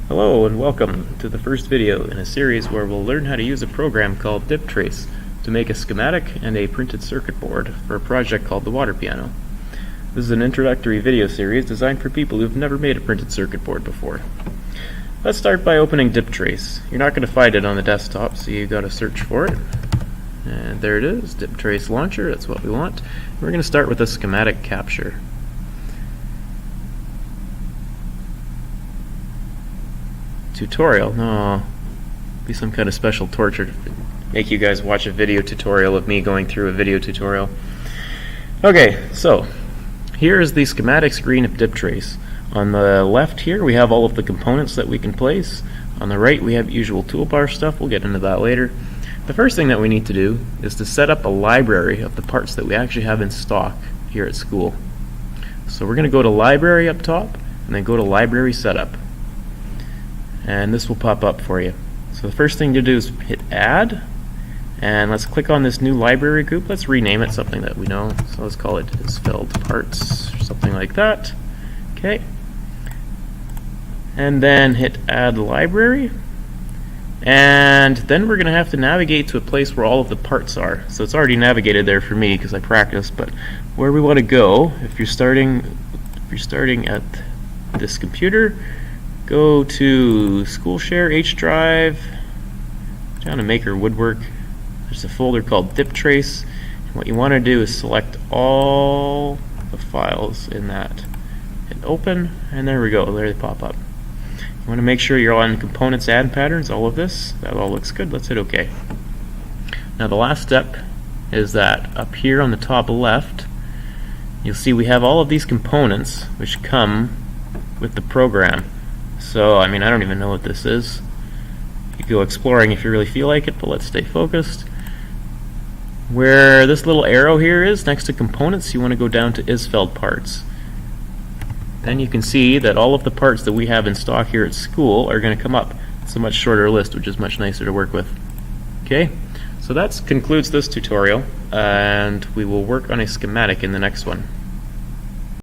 Hello and welcome to the first video in a series where we'll learn how to use a program called Diptrace to make a schematic and a printed circuit board for a project called the water piano. This is an introductory video series designed for people who've never made a printed circuit board before. Let's start by opening Diptrace. You're not going to find it on the desktop, so you got to search for it. And there it is, Diptrace Launcher, that's what we want. We're going to start with a schematic capture. Tutorial? No, be some kind of special torture to make you guys watch a video tutorial of me going through a video tutorial. Okay, so here is the schematic screen of Diptrace. On the left here we have all of the components that we can place. On the right we have usual toolbar stuff. We'll get into that later. The first thing that we need to do is to set up a library of the parts that we actually have in stock here at school. So we're going to go to Library up top and then go to Library Setup. And this will pop up for you. So the first thing to do is hit Add, and let's click on this new library group. Let's rename it something that we know. So let's call it Isfeld Parts or something like that. Okay. And then hit Add Library. And then we're going to have to navigate to a place where all of the parts are. So it's already navigated there for me because I practiced, but where we want to go, if you're starting at this computer, go to School Share, H Drive, down to Maker Woodwork. There's a folder called Diptrace. And what you want to do is select all the files in that. Hit Open, and there we go. There they pop up. You want to make sure you're on Components, Add Patterns, all of this. That all looks good. Let's hit OK. Now the last step is that up here on the top left, you'll see we have all of these components which come with the program. So, I don't even know what this is. You go exploring if you really feel like it, but let's stay focused. Where this little arrow here is, next to components, you want to go down to Isfeld Parts. Then you can see that all of the parts that we have in stock here at school are going to come up. It's a much shorter list, which is much nicer to work with. Okay, so that concludes this tutorial, and we will work on a schematic in the next one.